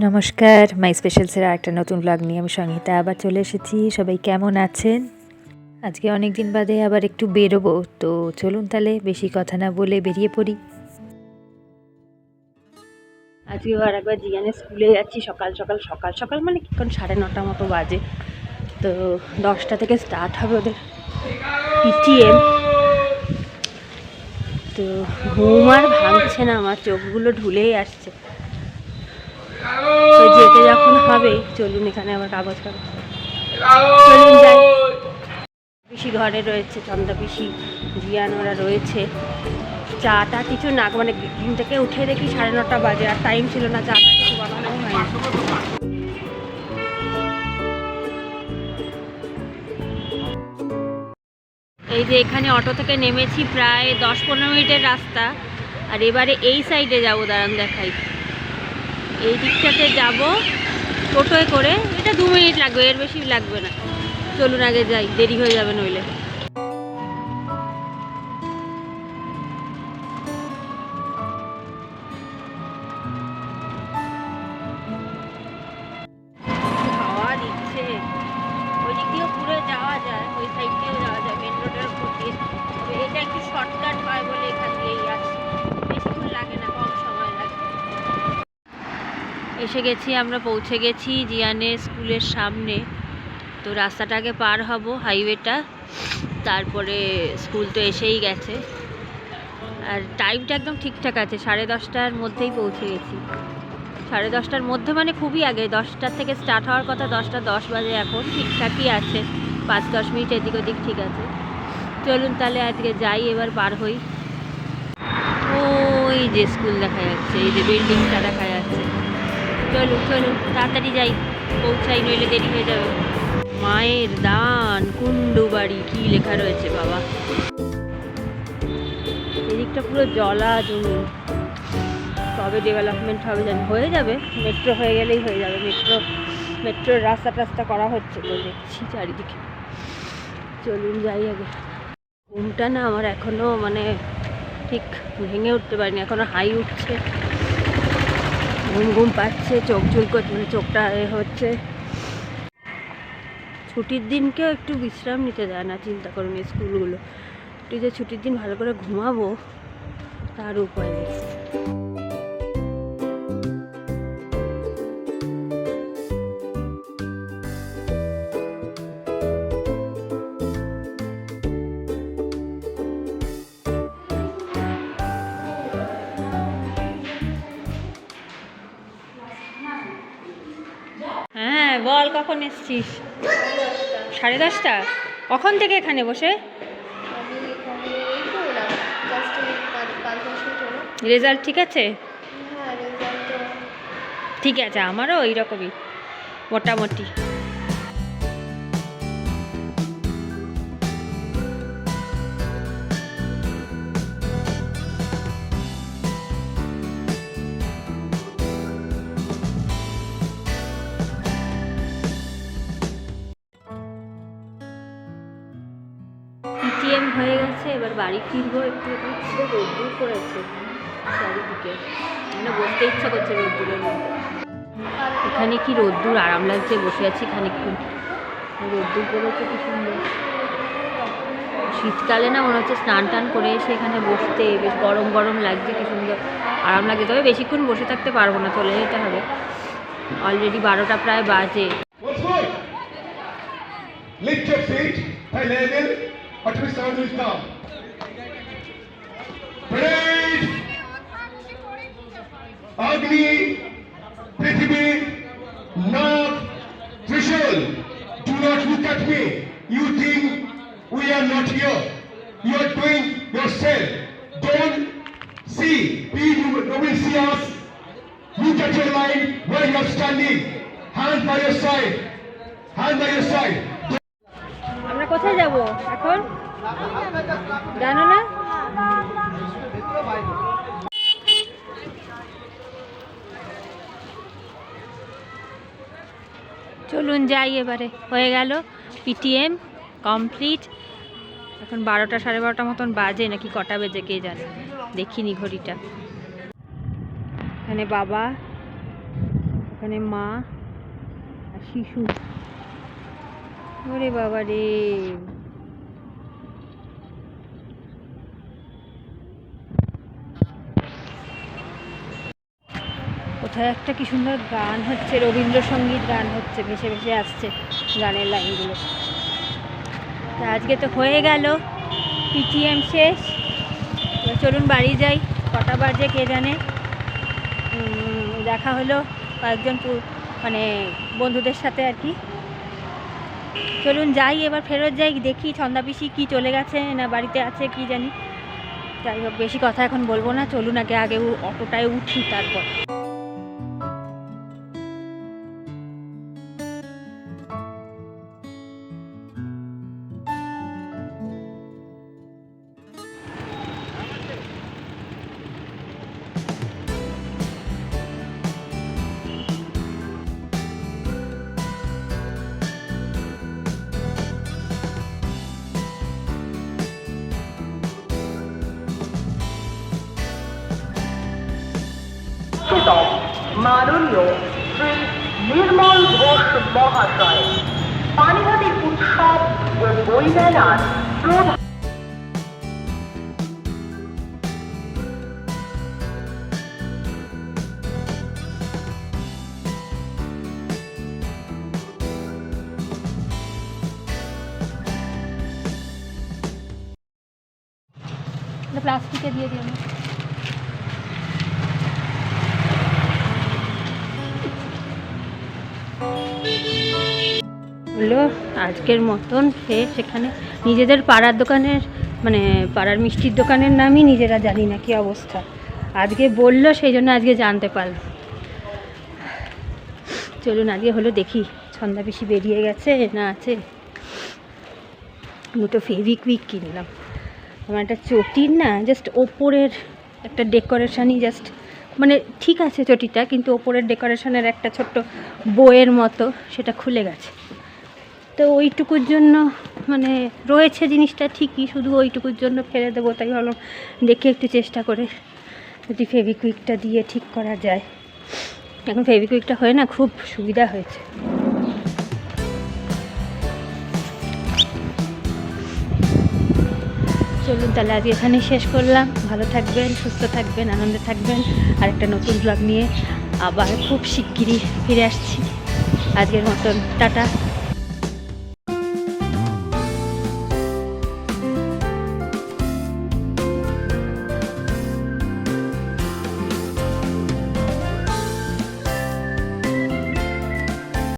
নমস্কার, মাই স্পেশালসের একটা নতুন ব্লগ নিয়ে আমি সংহিতা আবার চলে এসেছি। সবাই কেমন আছেন? আজকে অনেক দিন বাদে আবার একটু বেরোবো, তো চলুন তাহলে বেশি কথা না বলে বেরিয়ে পড়ি। আজকেও আর একবার জিয়ানের স্কুলে যাচ্ছি। সকাল সকাল সকাল সকাল মানে এখন 9:30 মতো বাজে। তো 10টা থেকে স্টার্ট হবে ওদের পিটিএম। তো ঘুম আর ভাঙছে না, আমার চোখগুলো ঢুলেই আসছে। তো যেতে যখন হবে চলুন, এখানে আবার কাগজ চলুন যাই। পিসি ঘরে রয়েছে, চন্দা পিসি, জিয়ান ওরা রয়েছে। চাটা কিছু না, মানে ঘুম থেকে উঠে দেখি 9:30 বাজে, আর টাইম ছিল না, চাটা কিছু বানানো হয়নি। এই যে এখানে অটো থেকে নেমেছি, প্রায় 10-15 মিনিটের রাস্তা। আর এবারে এই সাইডে যাবো, দাঁড়ান দেখাই। এই দিকটাতে যাব টোটোয় করে, এটা 2 মিনিট লাগবে, এর বেশি লাগবে না। চলুন আগে যাই, দেরি হয়ে যাবে নইলে। হাওয়া দিচ্ছে, ওই দিক দিয়েও ঘুরে যাওয়া যায়, ওই সাইড দিয়েও যাওয়া যায় মেন রোডের উপর দিয়ে। তবে এটা একটু শর্টকাট হয় বলে এখান দিয়েই আসি, বেশিক্ষণ লাগে না, কম সময় লাগে। এসে গেছি, আমরা পৌঁছে গেছি জিয়ানের স্কুলের সামনে। তো রাস্তাটাকে পার হব, হাইওয়েটা, তারপরে স্কুল তো এসেই গেছে। আর টাইমটা একদম ঠিকঠাক আছে, 10:30টার মধ্যেই পৌঁছে গেছি। 10:30টার মধ্যে মানে খুবই আগে, 10টার থেকে স্টার্ট হওয়ার কথা, 10টা 10 বাজে এখন, ঠিকঠাকই আছে। 5-10 মিনিট এদিক ওদিক ঠিক আছে। চলুন তাহলে আজকে যাই, এবার পার হই। ওই যে স্কুল দেখা যাচ্ছে, এই যে বিল্ডিংটা দেখা যাচ্ছে। চলুন চলুন তাড়াতাড়ি যাই, পৌঁছাই নইলে দেরি হয়ে যাবে। মায়ের দান কুন্ডু বাড়ি, কি লেখা রয়েছে বাবা। এদিকটা পুরো জলা জমি, কবে ডেভেলপমেন্ট হবে জানি, হয়ে যাবে, মেট্রো হয়ে গেলেই হয়ে যাবে। মেট্রোর রাস্তা টাস্তা করা হচ্ছে তো, দেখছি চারিদিকে। চলুন যাই আগে। ঘুমটা না আমার এখনও মানে ঠিক ভেঙে উঠতে পারিনি, এখনও হাই উঠছে, ঘুম ঘুম পাচ্ছে, চোখ ঝুল করছে, মানে চোখটা হচ্ছে। ছুটির দিনকেও একটু বিশ্রাম নিতে দেয় না, চিন্তা করুন এই স্কুলগুলো। একটু যে ছুটির দিন ভালো করে ঘুমাবো তার উপায় নেই। হ্যাঁ বল, কখন এসছিস? 10:30। কখন থেকে এখানে বসে? রেজাল্ট ঠিক আছে? ঠিক আছে, আমারও ওই রকমই মোটামুটি। পিটিএম হয়ে গেছে, এবার বাড়ি ফিরবো। একটু রোদ্দুর করেছে চারিদিকে, মানে বসতে ইচ্ছা করছে রোদ্দুরের মধ্যে। এখানে কি রোদ্দুর, আরাম লাগছে, বসে আছি খানিকক্ষণ। রোদ্দুর করেছে কি সুন্দর। শীতকালে না মনে হচ্ছে স্নান টান করে এসে এখানে বসতে, বেশ গরম গরম লাগছে, কি সুন্দর আরাম লাগছে। তবে বেশিক্ষণ বসে থাকতে পারবো না, চলে যেতে হবে। অলরেডি 12টা প্রায় বাজে। Lift your feet, high level, or to sound is down. Parade! Agni, Prithvi, Nag, Trishul, do not look at me. You think we are not here. You are doing yourself. Don't see. Nobody see us. Look at your line where you are standing. Hand by your side. Hand by your side. আমরা কোথায় যাব এখন জানো না? চলুন যাই, এবারে হয়ে গেল পিটিএম কমপ্লিট। এখন 12টা 12:30 মতন বাজে, নাকি কটা বেজে কে জানে, দেখিনি ঘড়িটা। এখানে বাবা, এখানে মা আর শিশু। ওরে বাবা রে, কোথায় একটা কি সুন্দর গান হচ্ছে, রবীন্দ্রসঙ্গীত গান হচ্ছে, ভেসে ভেসে আসছে গানের লাইনগুলো। তা আজকে তো হয়ে গেল পিটিএম শেষ। এবার চলুন বাড়ি যাই, কটা বাজে কে জানে। দেখা হলো কয়েকজন মানে বন্ধুদের সাথে আর কি। চলুন যাই, এবার ফেরত যাই, দেখি ছন্দা পিসি কি চলে গেছে না বাড়িতে আছে কি জানি। যাই হোক, বেশি কথা এখন বলবো না, চলুন আগে আগে অটোটায় উঠি তারপর। মাননীয় শ্রী নির্মল ঘোষ মহাশয় পানিহাটির উৎসব ও বইমেলার প্রধান প্লাস্টিকে দিয়ে দিই। হলো আজকের মতন সেখানে নিজেদের পাড়ার দোকানের মানে পাড়ার মিষ্টির দোকানের নামই নিজেরা জানি না কি অবস্থা। আজকে বললো সেই জন্য আজকে জানতে পারলো। চলুন আজকে হলো দেখি ছন্দা পিসি বেরিয়ে গেছে না আছে। দুটো ফেভিকুইক কিনলাম। আমার একটা চটির না জাস্ট ওপরের একটা ডেকোরেশনই জাস্ট মানে ঠিক আছে চটিটা, কিন্তু ওপরের ডেকোরেশনের একটা ছোট্ট বইয়ের মতো সেটা খুলে গেছে। তো ওইটুকুর জন্য মানে রয়েছে জিনিসটা ঠিকই, শুধু ওইটুকুর জন্য ফেলে দেবো। তাই ভাবলাম দেখে একটু চেষ্টা করে যদি ফেভিকুইকটা দিয়ে ঠিক করা যায়। এখন ফেভিকুইকটা হয়ে না খুব সুবিধা হয়েছে। চলুন তাহলে আজ এখানেই শেষ করলাম। ভালো থাকবেন, সুস্থ থাকবেন, আনন্দে থাকবেন। আর একটা নতুন ব্লগ নিয়ে আবার খুব শিগগিরই ফিরে আসছি। আজকের মতন টাটা।